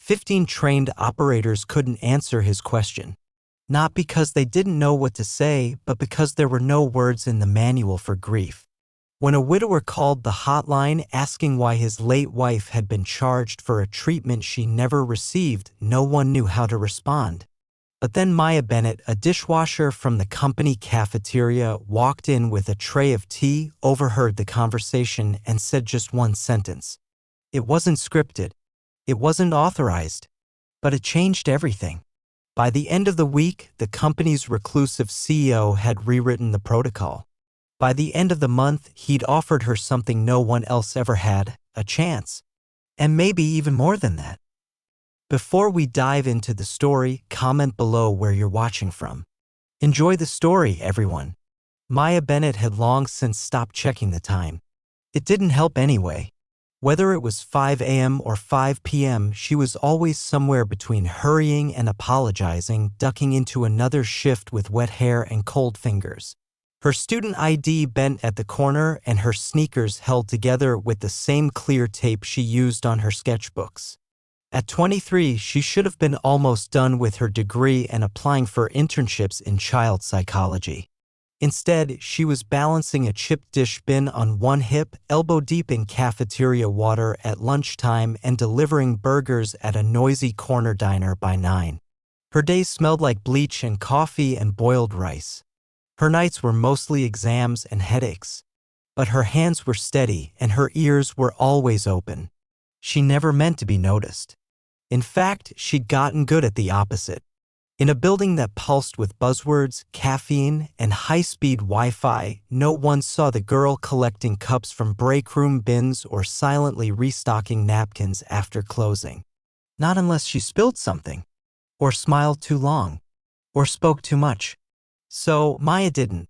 15 trained operators couldn't answer his question. Not because they didn't know what to say, but because there were no words in the manual for grief. When a widower called the hotline asking why his late wife had been charged for a treatment she never received, no one knew how to respond. But then Maya Bennett, a dishwasher from the company cafeteria, walked in with a tray of tea, overheard the conversation, and said just one sentence. It wasn't scripted. It wasn't authorized. But it changed everything. By the end of the week, the company's reclusive CEO had rewritten the protocol. By the end of the month, he'd offered her something no one else ever had, a chance. And maybe even more than that. Before we dive into the story, comment below where you're watching from. Enjoy the story, everyone. Maya Bennett had long since stopped checking the time. It didn't help anyway. Whether it was 5 a.m. or 5 p.m., she was always somewhere between hurrying and apologizing, ducking into another shift with wet hair and cold fingers. Her student ID bent at the corner and her sneakers held together with the same clear tape she used on her sketchbooks. At 23, she should have been almost done with her degree and applying for internships in child psychology. Instead, she was balancing a chipped dish bin on one hip, elbow-deep in cafeteria water at lunchtime, and delivering burgers at a noisy corner diner by 9. Her days smelled like bleach and coffee and boiled rice. Her nights were mostly exams and headaches. But her hands were steady and her ears were always open. She never meant to be noticed. In fact, she'd gotten good at the opposite. In a building that pulsed with buzzwords, caffeine, and high-speed Wi-Fi, no one saw the girl collecting cups from break room bins or silently restocking napkins after closing. Not unless she spilled something, or smiled too long, or spoke too much. So Maya didn't.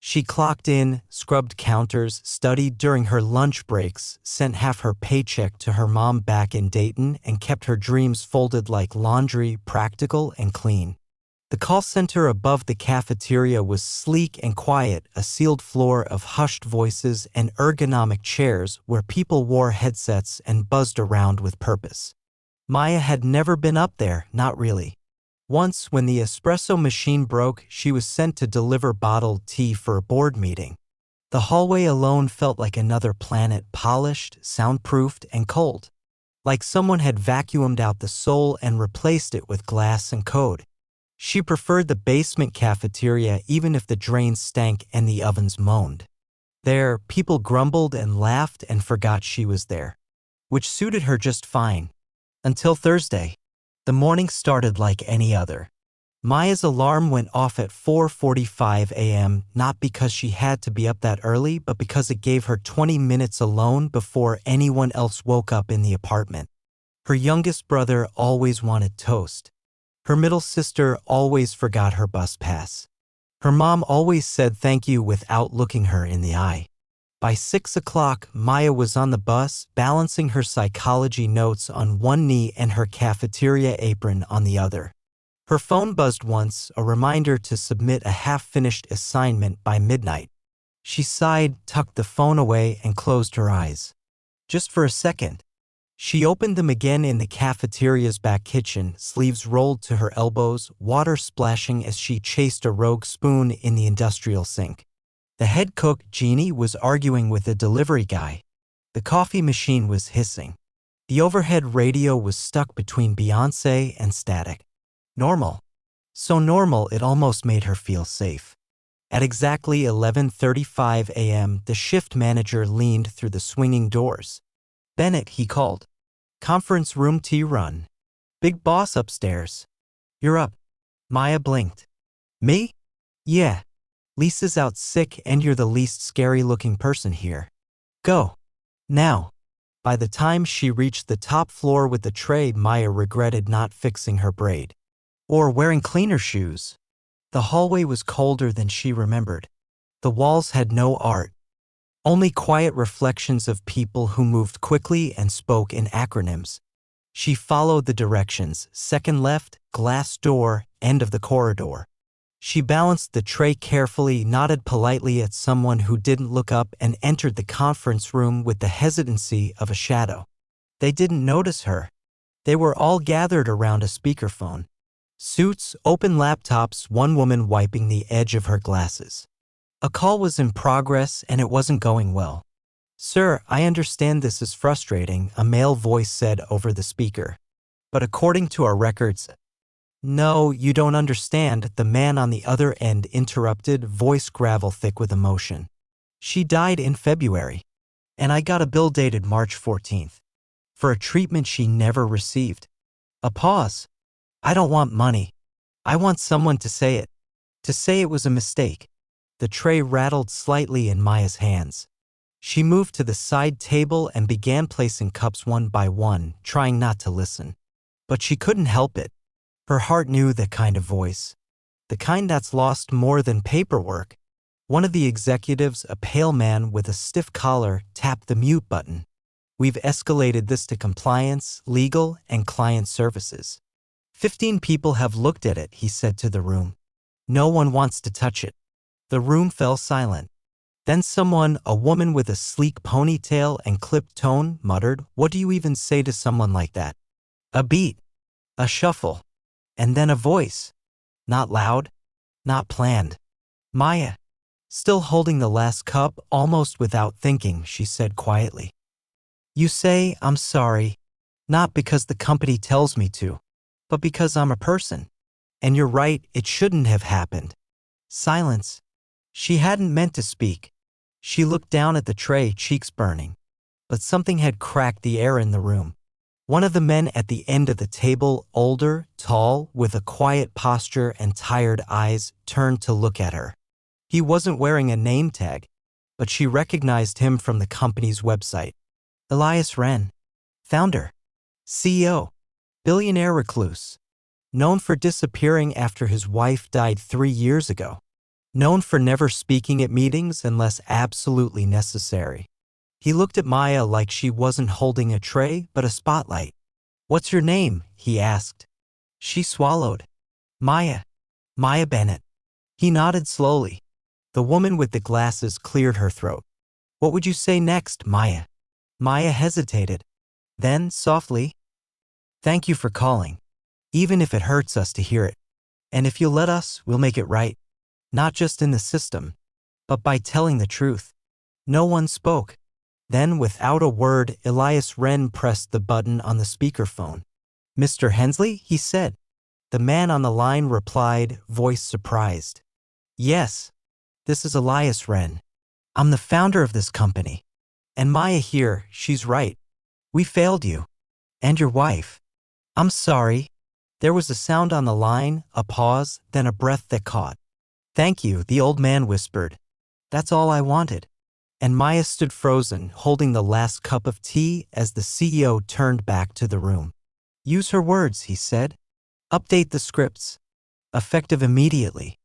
She clocked in, scrubbed counters, studied during her lunch breaks, sent half her paycheck to her mom back in Dayton, and kept her dreams folded like laundry, practical and clean. The call center above the cafeteria was sleek and quiet, a sealed floor of hushed voices and ergonomic chairs where people wore headsets and buzzed around with purpose. Maya had never been up there, not really. Once, when the espresso machine broke, she was sent to deliver bottled tea for a board meeting. The hallway alone felt like another planet, polished, soundproofed, and cold. Like someone had vacuumed out the soul and replaced it with glass and code. She preferred the basement cafeteria even if the drains stank and the ovens moaned. There, people grumbled and laughed and forgot she was there. Which suited her just fine. Until Thursday. The morning started like any other. Maya's alarm went off at 4:45 a.m., not because she had to be up that early, but because it gave her 20 minutes alone before anyone else woke up in the apartment. Her youngest brother always wanted toast. Her middle sister always forgot her bus pass. Her mom always said thank you without looking her in the eye. By 6 o'clock, Maya was on the bus, balancing her psychology notes on one knee and her cafeteria apron on the other. Her phone buzzed once, a reminder to submit a half-finished assignment by midnight. She sighed, tucked the phone away, and closed her eyes. Just for a second. She opened them again in the cafeteria's back kitchen, sleeves rolled to her elbows, water splashing as she chased a rogue spoon in the industrial sink. The head cook, Jeannie, was arguing with a delivery guy. The coffee machine was hissing. The overhead radio was stuck between Beyoncé and static. Normal. So normal it almost made her feel safe. At exactly 11:35 a.m., the shift manager leaned through the swinging doors. "Bennett," he called. "Conference room tea run. Big boss upstairs. You're up." Maya blinked. "Me? Yeah. Lisa's out sick and you're the least scary-looking person here. Go. Now." By the time she reached the top floor with the tray, Maya regretted not fixing her braid. Or wearing cleaner shoes. The hallway was colder than she remembered. The walls had no art. Only quiet reflections of people who moved quickly and spoke in acronyms. She followed the directions: second left, glass door, end of the corridor. She balanced the tray carefully, nodded politely at someone who didn't look up, and entered the conference room with the hesitancy of a shadow. They didn't notice her. They were all gathered around a speakerphone. Suits, open laptops, one woman wiping the edge of her glasses. A call was in progress and it wasn't going well. "Sir, I understand this is frustrating," a male voice said over the speaker. "But according to our records—" "No, you don't understand," the man on the other end interrupted, voice gravel thick with emotion. "She died in February. And I got a bill dated March 14th. For a treatment she never received." A pause. "I don't want money. I want someone to say it. To say it was a mistake." The tray rattled slightly in Maya's hands. She moved to the side table and began placing cups one by one, trying not to listen. But she couldn't help it. Her heart knew that kind of voice. The kind that's lost more than paperwork. One of the executives, a pale man with a stiff collar, tapped the mute button. "We've escalated this to compliance, legal, and client services. 15 people have looked at it," he said to the room. "No one wants to touch it." The room fell silent. Then someone, a woman with a sleek ponytail and clipped tone, muttered, "What do you even say to someone like that?" A beat. A shuffle. And then a voice. Not loud. Not planned. "Maya." Still holding the last cup, almost without thinking, she said quietly. "You say, 'I'm sorry,' not because the company tells me to, but because I'm a person. And you're right, it shouldn't have happened." Silence. She hadn't meant to speak. She looked down at the tray, cheeks burning. But something had cracked the air in the room. One of the men at the end of the table, older, tall, with a quiet posture and tired eyes, turned to look at her. He wasn't wearing a name tag, but she recognized him from the company's website. Elias Wren, founder, CEO, billionaire recluse, known for disappearing after his wife died 3 years ago, known for never speaking at meetings unless absolutely necessary. He looked at Maya like she wasn't holding a tray but a spotlight. "What's your name?" he asked. She swallowed. "Maya. Maya Bennett." He nodded slowly. The woman with the glasses cleared her throat. "What would you say next, Maya?" Maya hesitated. Then, softly, "Thank you for calling. Even if it hurts us to hear it. And if you'll let us, we'll make it right. Not just in the system, but by telling the truth." No one spoke. Then, without a word, Elias Wren pressed the button on the speakerphone. "Mr. Hensley?" he said. The man on the line replied, voice surprised. "Yes. This is Elias Wren. I'm the founder of this company. And Maya here, she's right. We failed you. And your wife. I'm sorry." There was a sound on the line, a pause, then a breath that caught. "Thank you," the old man whispered. "That's all I wanted." And Maya stood frozen, holding the last cup of tea as the CEO turned back to the room. "Use her words," he said. "Update the scripts. Effective immediately."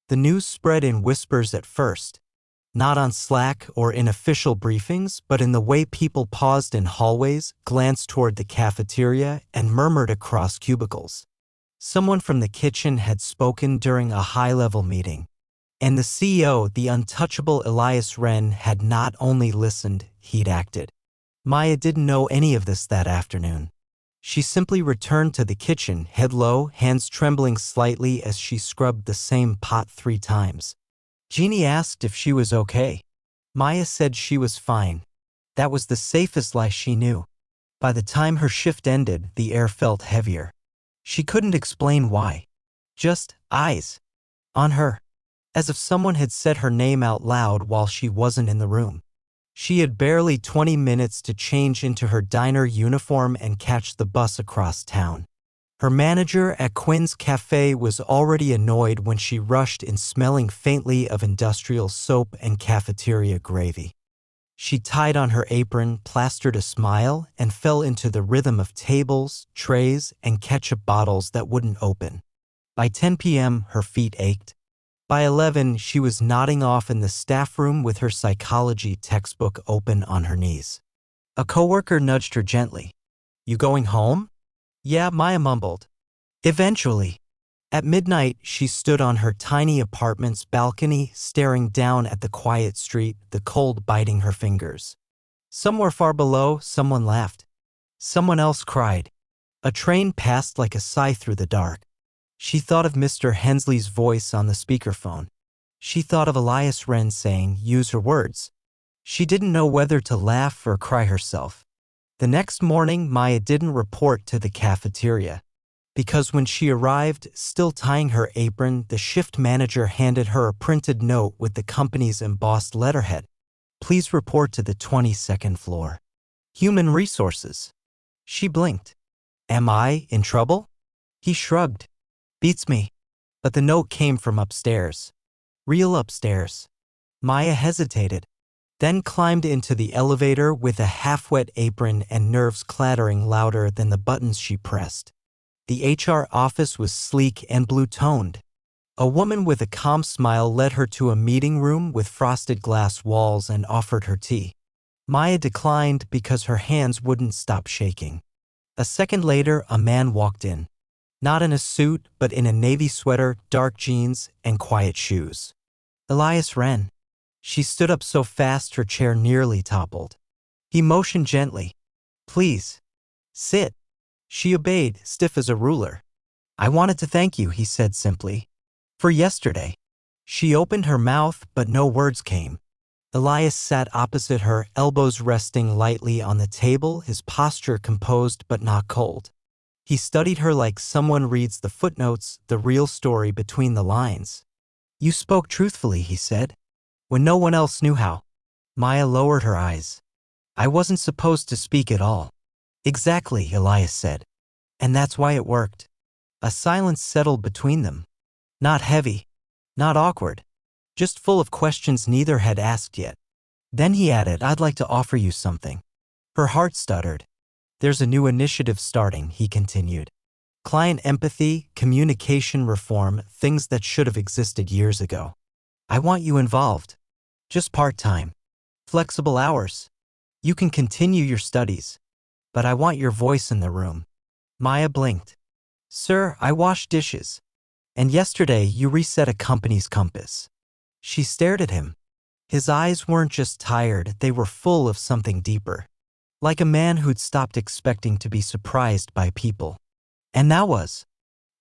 The news spread in whispers at first. Not on Slack or in official briefings, but in the way people paused in hallways, glanced toward the cafeteria, and murmured across cubicles. Someone from the kitchen had spoken during a high-level meeting. And the CEO, the untouchable Elias Wren, had not only listened, he'd acted. Maya didn't know any of this that afternoon. She simply returned to the kitchen, head low, hands trembling slightly as she scrubbed the same pot 3 times. Jeannie asked if she was okay. Maya said she was fine. That was the safest lie she knew. By the time her shift ended, the air felt heavier. She couldn't explain why. Just eyes. On her. As if someone had said her name out loud while she wasn't in the room. She had barely 20 minutes to change into her diner uniform and catch the bus across town. Her manager at Quinn's Cafe was already annoyed when she rushed in, smelling faintly of industrial soap and cafeteria gravy. She tied on her apron, plastered a smile, and fell into the rhythm of tables, trays, and ketchup bottles that wouldn't open. By 10 p.m., her feet ached. By 11, she was nodding off in the staff room with her psychology textbook open on her knees. A coworker nudged her gently. "You going home?" "Yeah," Maya mumbled. "Eventually." At midnight, she stood on her tiny apartment's balcony, staring down at the quiet street, the cold biting her fingers. Somewhere far below, someone laughed. Someone else cried. A train passed like a sigh through the dark. She thought of Mr. Hensley's voice on the speakerphone. She thought of Elias Wren saying, "Use her words." She didn't know whether to laugh or cry herself. The next morning, Maya didn't report to the cafeteria, because when she arrived, still tying her apron, the shift manager handed her a printed note with the company's embossed letterhead. "Please report to the 22nd floor. Human Resources." She blinked. "Am I in trouble?" He shrugged. "Beats me." But the note came from upstairs. Real upstairs. Maya hesitated, then climbed into the elevator with a half-wet apron and nerves clattering louder than the buttons she pressed. The HR office was sleek and blue-toned. A woman with a calm smile led her to a meeting room with frosted glass walls and offered her tea. Maya declined because her hands wouldn't stop shaking. A second later, a man walked in. Not in a suit, but in a navy sweater, dark jeans, and quiet shoes. Elias Wren. She stood up so fast her chair nearly toppled. He motioned gently. "Please, sit." She obeyed, stiff as a ruler. "I wanted to thank you," he said simply, "for yesterday." She opened her mouth, but no words came. Elias sat opposite her, elbows resting lightly on the table, his posture composed but not cold. He studied her like someone reads the footnotes, the real story between the lines. "You spoke truthfully," he said, "when no one else knew how." Maya lowered her eyes. "I wasn't supposed to speak at all." "Exactly," Elias said. "And that's why it worked." A silence settled between them. Not heavy, not awkward, just full of questions neither had asked yet. Then he added, "I'd like to offer you something." Her heart stuttered. "There's a new initiative starting," he continued. "Client empathy, communication reform, things that should have existed years ago. I want you involved. Just part-time. Flexible hours. You can continue your studies. But I want your voice in the room." Maya blinked. "Sir, I wash dishes. And yesterday you reset a company's compass." She stared at him. His eyes weren't just tired, they were full of something deeper. Like a man who'd stopped expecting to be surprised by people. And now was.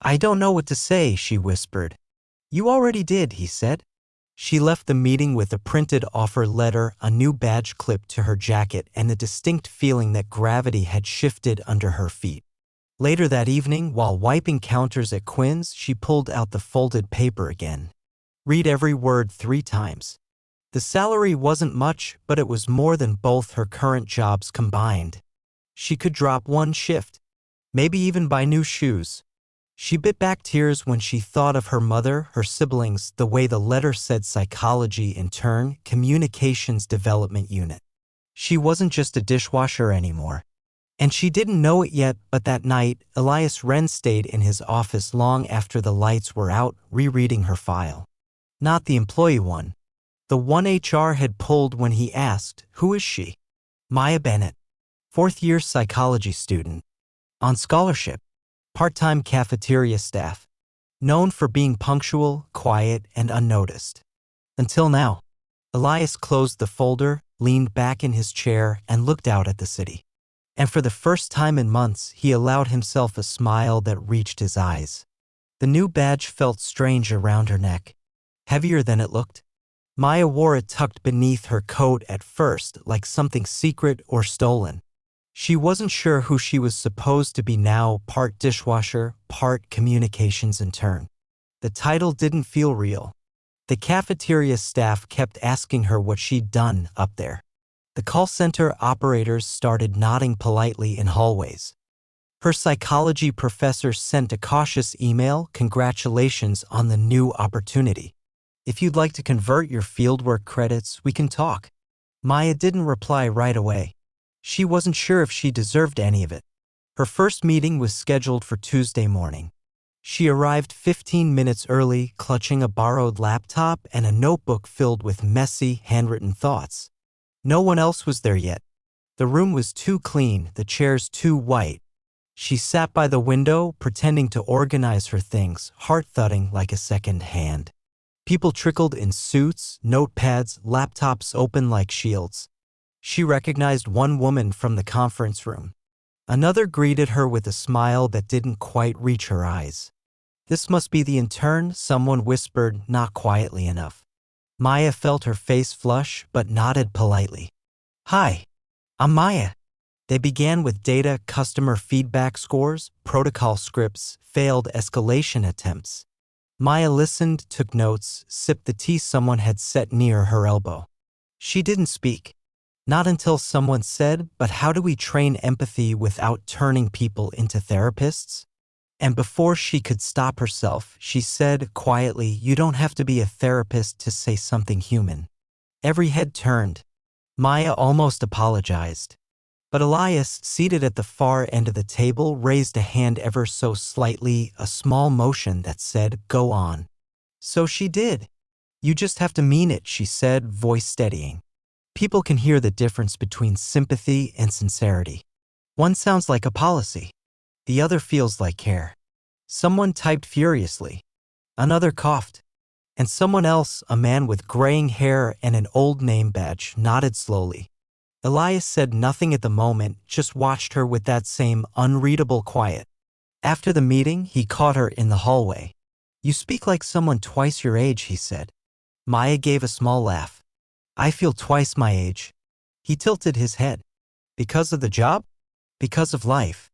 "I don't know what to say," she whispered. "You already did," he said. She left the meeting with a printed offer letter, a new badge clipped to her jacket, and the distinct feeling that gravity had shifted under her feet. Later that evening, while wiping counters at Quinn's, she pulled out the folded paper again. Read every word 3 times. The salary wasn't much, but it was more than both her current jobs combined. She could drop 1 shift, maybe even buy new shoes. She bit back tears when she thought of her mother, her siblings, the way the letter said psychology intern, communications development unit. She wasn't just a dishwasher anymore. And she didn't know it yet, but that night, Elias Wren stayed in his office long after the lights were out, rereading her file. Not the employee one. The one HR had pulled when he asked, "Who is she?" Maya Bennett, 4th-year psychology student. On scholarship. Part-time cafeteria staff. Known for being punctual, quiet, and unnoticed. Until now. Elias closed the folder, leaned back in his chair, and looked out at the city. And for the first time in months, he allowed himself a smile that reached his eyes. The new badge felt strange around her neck. Heavier than it looked. Maya wore it tucked beneath her coat at first, like something secret or stolen. She wasn't sure who she was supposed to be now, part dishwasher, part communications intern. The title didn't feel real. The cafeteria staff kept asking her what she'd done up there. The call center operators started nodding politely in hallways. Her psychology professor sent a cautious email, "Congratulations on the new opportunity. If you'd like to convert your fieldwork credits, we can talk." Maya didn't reply right away. She wasn't sure if she deserved any of it. Her first meeting was scheduled for Tuesday morning. She arrived 15 minutes early, clutching a borrowed laptop and a notebook filled with messy, handwritten thoughts. No one else was there yet. The room was too clean, the chairs too white. She sat by the window, pretending to organize her things, heart thudding like a second hand. People trickled in suits, notepads, laptops open like shields. She recognized one woman from the conference room. Another greeted her with a smile that didn't quite reach her eyes. This must be the intern, someone whispered, not quietly enough. Maya felt her face flush but nodded politely. Hi, I'm Maya. They began with data, customer feedback scores, protocol scripts, failed escalation attempts. Maya listened, took notes, sipped the tea someone had set near her elbow. She didn't speak. Not until someone said, "But how do we train empathy without turning people into therapists?" And before she could stop herself, she said quietly, "You don't have to be a therapist to say something human." Every head turned. Maya almost apologized. But Elias, seated at the far end of the table, raised a hand ever so slightly, a small motion that said, "Go on." So she did. "You just have to mean it," she said, voice steadying. People can hear the difference between sympathy and sincerity. One sounds like a policy. The other feels like care. Someone typed furiously. Another coughed. And someone else, a man with graying hair and an old name badge, nodded slowly. Elias said nothing at the moment, just watched her with that same unreadable quiet. After the meeting, he caught her in the hallway. "You speak like someone twice your age," he said. Maya gave a small laugh. "I feel twice my age." He tilted his head. "Because of the job? Because of life."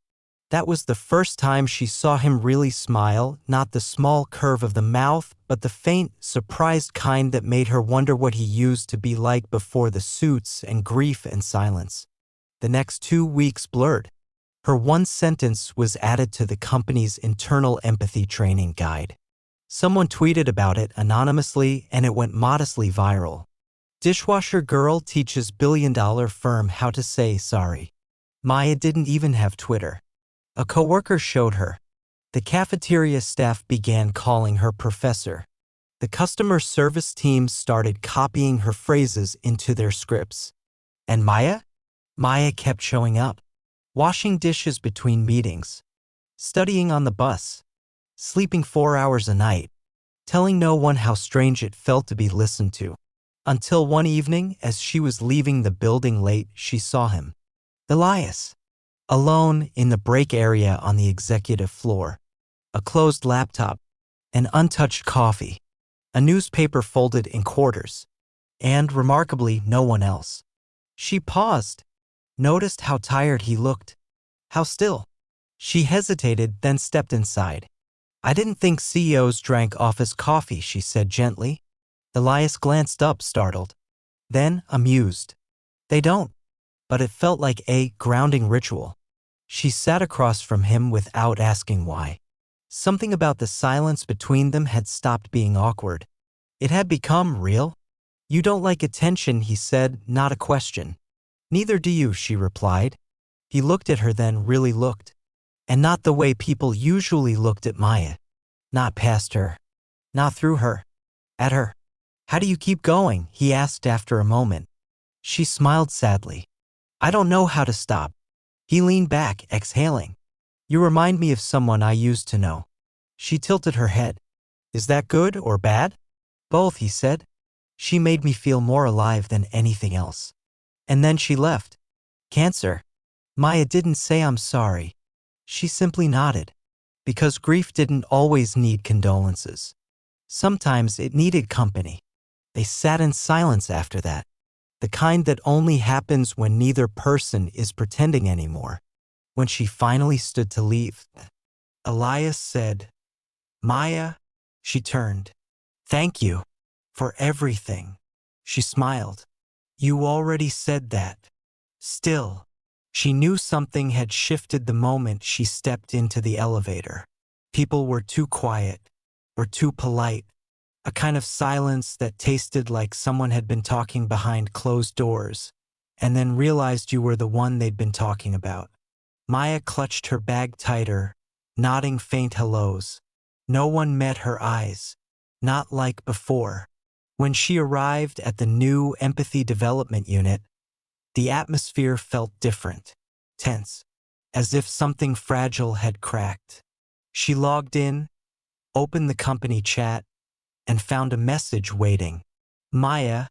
That was the first time she saw him really smile, not the small curve of the mouth, but the faint, surprised kind that made her wonder what he used to be like before the suits and grief and silence. The next 2 weeks blurred. Her one sentence was added to the company's internal empathy training guide. Someone tweeted about it anonymously, and it went modestly viral. "Dishwasher girl teaches billion-dollar firm how to say sorry." Maya didn't even have Twitter. A coworker showed her. The cafeteria staff began calling her professor. The customer service team started copying her phrases into their scripts. And Maya? Maya kept showing up. Washing dishes between meetings. Studying on the bus. Sleeping 4 hours a night. Telling no one how strange it felt to be listened to. Until one evening, as she was leaving the building late, she saw him. Elias. Alone in the break area on the executive floor. A closed laptop. An untouched coffee. A newspaper folded in quarters. And, remarkably, no one else. She paused. Noticed how tired he looked. How still. She hesitated, then stepped inside. "I didn't think CEOs drank office coffee," she said gently. Elias glanced up, startled. Then, amused. "They don't." But it felt like a grounding ritual. She sat across from him without asking why. Something about the silence between them had stopped being awkward. It had become real. "You don't like attention," he said, not a question. "Neither do you," she replied. He looked at her, then really looked. And not the way people usually looked at Maya. Not past her. Not through her. At her. "How do you keep going?" he asked after a moment. She smiled sadly. "I don't know how to stop." He leaned back, exhaling. "You remind me of someone I used to know." She tilted her head. "Is that good or bad?" "Both," he said. "She made me feel more alive than anything else." And then she left. "Cancer." Maya didn't say "I'm sorry." She simply nodded. Because grief didn't always need condolences. Sometimes it needed company. They sat in silence after that. The kind that only happens when neither person is pretending anymore. When she finally stood to leave, Elias said, "Maya." She turned. "Thank you. For everything." She smiled. "You already said that." Still, she knew something had shifted the moment she stepped into the elevator. People were too quiet, or too polite. A kind of silence that tasted like someone had been talking behind closed doors, and then realized you were the one they'd been talking about. Maya clutched her bag tighter, nodding faint hellos. No one met her eyes. Not like before. When she arrived at the new empathy development unit, the atmosphere felt different, tense, as if something fragile had cracked. She logged in, opened the company chat, and found a message waiting. "Maya,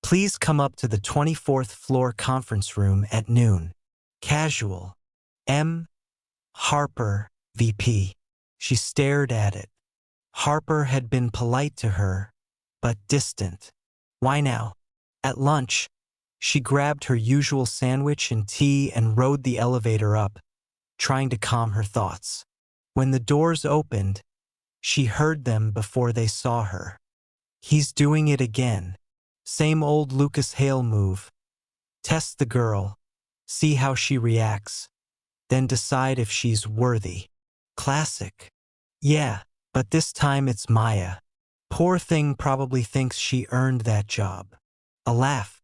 please come up to the 24th floor conference room at noon." Casual. M. Harper, VP. She stared at it. Harper had been polite to her, but distant. Why now? At lunch, she grabbed her usual sandwich and tea and rode the elevator up, trying to calm her thoughts. When the doors opened, she heard them before they saw her. He's doing it again. Same old Lucas Hale move. Test the girl, see how she reacts, then decide if she's worthy. Classic. Yeah, but this time it's Maya. Poor thing probably thinks she earned that job. A laugh.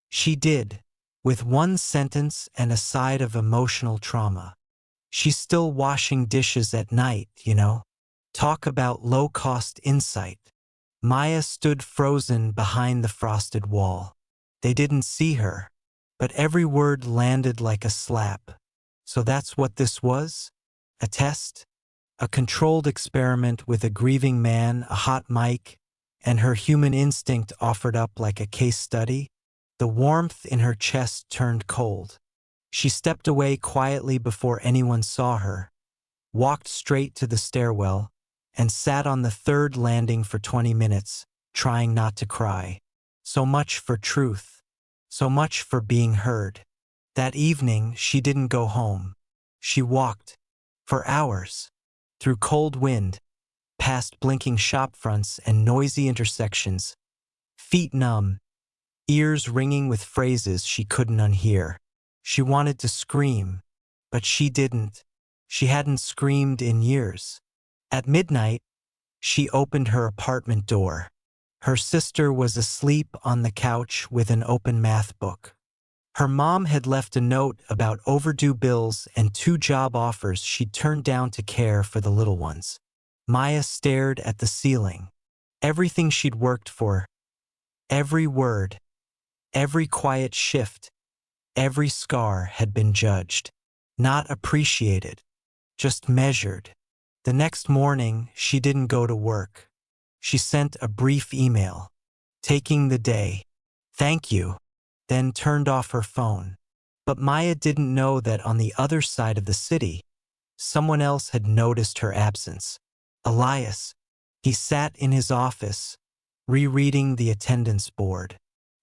She did, with one sentence and a side of emotional trauma. She's still washing dishes at night, you know. Talk about low-cost insight. Maya stood frozen behind the frosted wall. They didn't see her, but every word landed like a slap. So that's what this was? A test? A controlled experiment with a grieving man, a hot mic, and her human instinct offered up like a case study? The warmth in her chest turned cold. She stepped away quietly before anyone saw her, walked straight to the stairwell, and sat on the third landing for 20 minutes, trying not to cry. So much for truth. So much for being heard. That evening, she didn't go home. She walked, for hours, through cold wind, past blinking shop fronts and noisy intersections, feet numb, ears ringing with phrases she couldn't unhear. She wanted to scream, but she didn't. She hadn't screamed in years. At midnight, she opened her apartment door. Her sister was asleep on the couch with an open math book. Her mom had left a note about overdue bills and 2 job offers she'd turned down to care for the little ones. Maya stared at the ceiling. Everything she'd worked for, every word, every quiet shift, every scar had been judged. Not appreciated, just measured. The next morning, she didn't go to work. She sent a brief email, taking the day. Thank you. Then turned off her phone. But Maya didn't know that on the other side of the city, someone else had noticed her absence. Elias. He sat in his office, rereading the attendance board.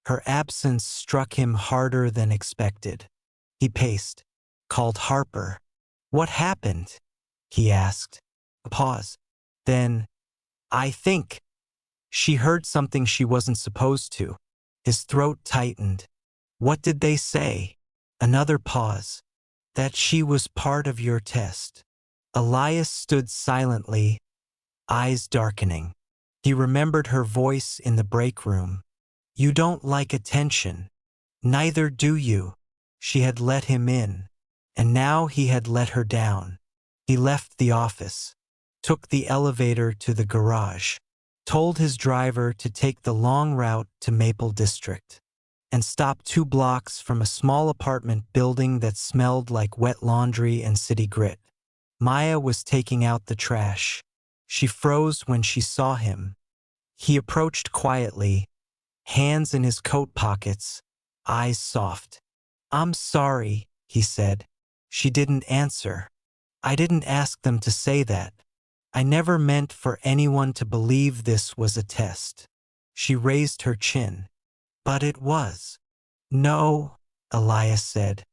Her absence struck him harder than expected. He paced, called Harper. What happened? He asked. A pause. Then, I think. She heard something she wasn't supposed to. His throat tightened. What did they say? Another pause. That she was part of your test. Elias stood silently, eyes darkening. He remembered her voice in the break room. You don't like attention. Neither do you. She had let him in, and now he had let her down. He left the office, took the elevator to the garage, told his driver to take the long route to Maple District, and stopped 2 blocks from a small apartment building that smelled like wet laundry and city grit. Maya was taking out the trash. She froze when she saw him. He approached quietly, hands in his coat pockets, eyes soft. I'm sorry, he said. She didn't answer. I didn't ask them to say that. I never meant for anyone to believe this was a test. She raised her chin. But it was. No, Elias said.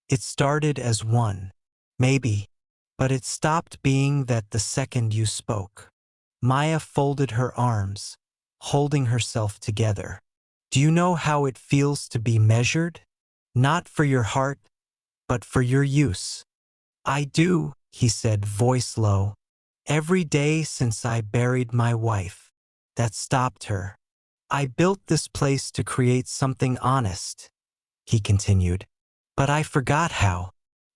It started as one. Maybe. But it stopped being that the second you spoke. Maya folded her arms, holding herself together. Do you know how it feels to be measured? Not for your heart, but for your use. I do, he said, voice low. Every day since I buried my wife. That stopped her. I built this place to create something honest, he continued. But I forgot how,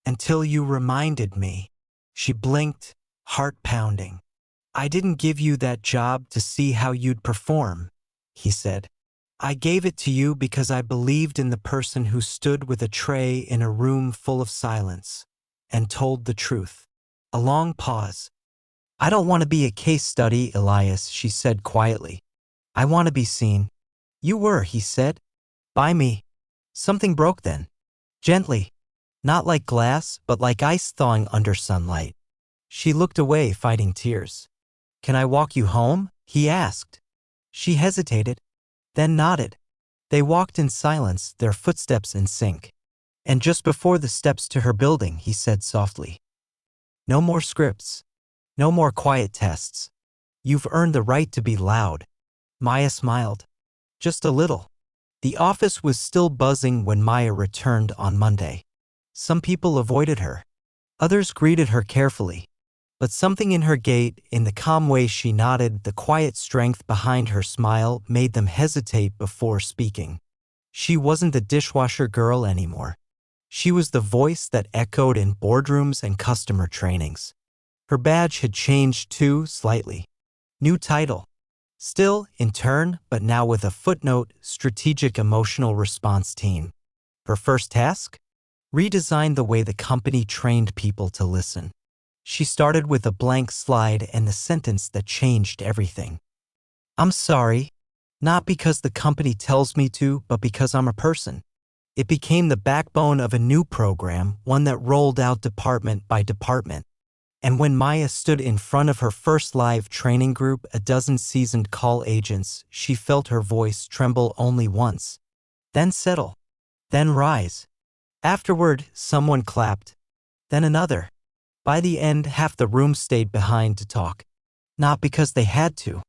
until you reminded me. She blinked, heart pounding. I didn't give you that job to see how you'd perform, he said. I gave it to you because I believed in the person who stood with a tray in a room full of silence and told the truth. A long pause. I don't want to be a case study, Elias, she said quietly. I want to be seen. You were, he said. By me. Something broke then. Gently. Not like glass, but like ice thawing under sunlight. She looked away, fighting tears. "Can I walk you home?" he asked. She hesitated, then nodded. They walked in silence, their footsteps in sync. And just before the steps to her building, he said softly, "No more scripts. No more quiet tests. You've earned the right to be loud." Maya smiled. Just a little. The office was still buzzing when Maya returned on Monday. Some people avoided her. Others greeted her carefully. But something in her gait, in the calm way she nodded, the quiet strength behind her smile, made them hesitate before speaking. She wasn't the dishwasher girl anymore. She was the voice that echoed in boardrooms and customer trainings. Her badge had changed too, slightly. New title. Still intern, but now with a footnote, Strategic Emotional Response Team. Her first task? Redesign the way the company trained people to listen. She started with a blank slide and the sentence that changed everything. "I'm sorry, not because the company tells me to, but because I'm a person." It became the backbone of a new program, one that rolled out department by department. And when Maya stood in front of her first live training group, a dozen seasoned call agents, she felt her voice tremble only once, then settle, then rise. Afterward, someone clapped, then another. By the end, half the room stayed behind to talk. Not because they had to,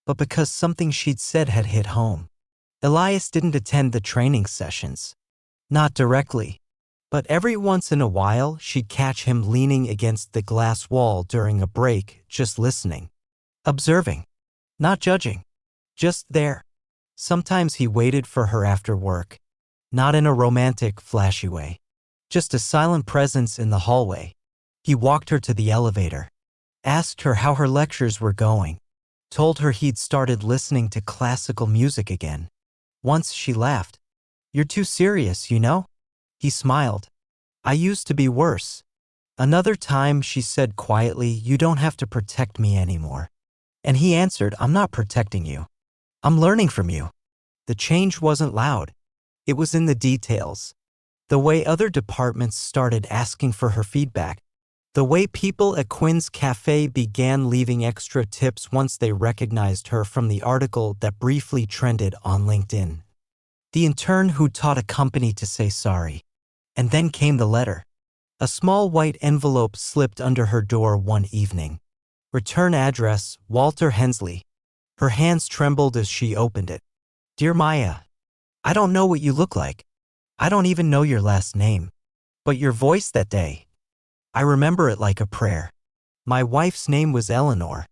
but because something she'd said had hit home. Elias didn't attend the training sessions. Not directly. But every once in a while, she'd catch him leaning against the glass wall during a break, just listening. Observing. Not judging. Just there. Sometimes he waited for her after work. Not in a romantic, flashy way. Just a silent presence in the hallway. He walked her to the elevator. Asked her how her lectures were going. Told her he'd started listening to classical music again. Once she laughed. "You're too serious, you know?" He smiled. "I used to be worse." Another time she said quietly, "You don't have to protect me anymore." And he answered, "I'm not protecting you. I'm learning from you." The change wasn't loud. It was in the details. The way other departments started asking for her feedback. The way people at Quinn's Cafe began leaving extra tips once they recognized her from the article that briefly trended on LinkedIn. The intern who taught a company to say sorry. And then came the letter. A small white envelope slipped under her door one evening. Return address, Walter Hensley. Her hands trembled as she opened it. "Dear Maya, I don't know what you look like. I don't even know your last name. But your voice that day, I remember it like a prayer. My wife's name was Eleanor.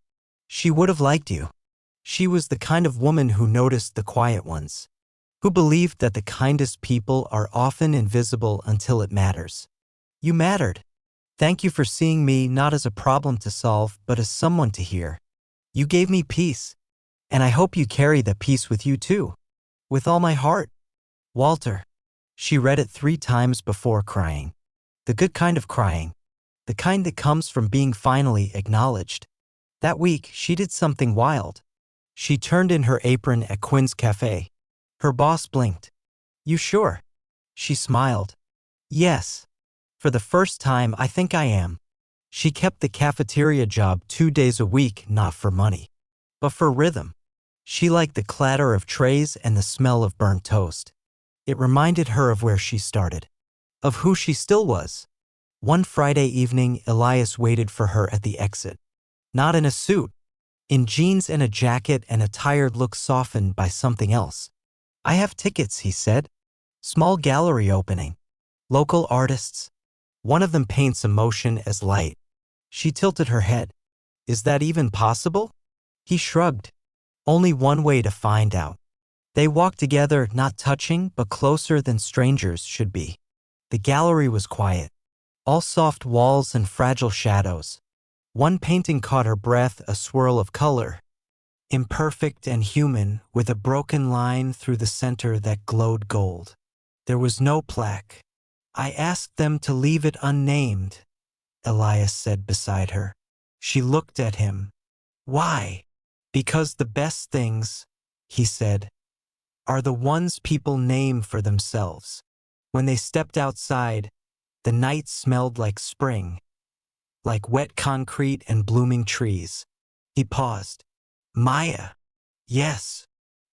She would have liked you. She was the kind of woman who noticed the quiet ones, who believed that the kindest people are often invisible until it matters. You mattered. Thank you for seeing me not as a problem to solve, but as someone to hear. You gave me peace, and I hope you carry that peace with you too. With all my heart. Walter." She read it 3 times before crying. The good kind of crying. The kind that comes from being finally acknowledged. That week, she did something wild. She turned in her apron at Quinn's Cafe. Her boss blinked. "You sure?" She smiled. "Yes. For the first time, I think I am." She kept the cafeteria job 2 days a week, not for money, but for rhythm. She liked the clatter of trays and the smell of burnt toast. It reminded her of where she started, of who she still was. One Friday evening, Elias waited for her at the exit. Not in a suit. In jeans and a jacket, and a tired look softened by something else. "I have tickets," he said. "Small gallery opening. Local artists. One of them paints emotion as light." She tilted her head. "Is that even possible?" He shrugged. "Only one way to find out." They walked together, not touching, but closer than strangers should be. The gallery was quiet. All soft walls and fragile shadows. One painting caught her breath, a swirl of color. Imperfect and human, with a broken line through the center that glowed gold. There was no plaque. "I asked them to leave it unnamed," Elias said beside her. She looked at him. "Why?" "Because the best things," he said, "are the ones people name for themselves." When they stepped outside, The night smelled like spring, like wet concrete and blooming trees. He paused. Maya. Yes.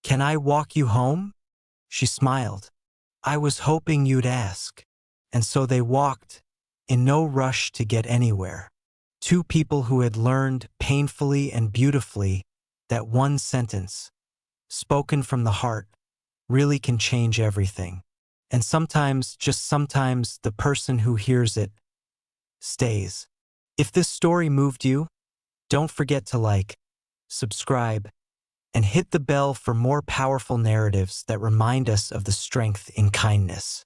Can I walk you home? She smiled. I was hoping you'd ask. And so they walked, in no rush to get anywhere. Two people who had learned painfully and beautifully that one sentence, spoken from the heart, really can change everything. And sometimes, just sometimes, the person who hears it stays. If this story moved you, don't forget to like, subscribe, and hit the bell for more powerful narratives that remind us of the strength in kindness.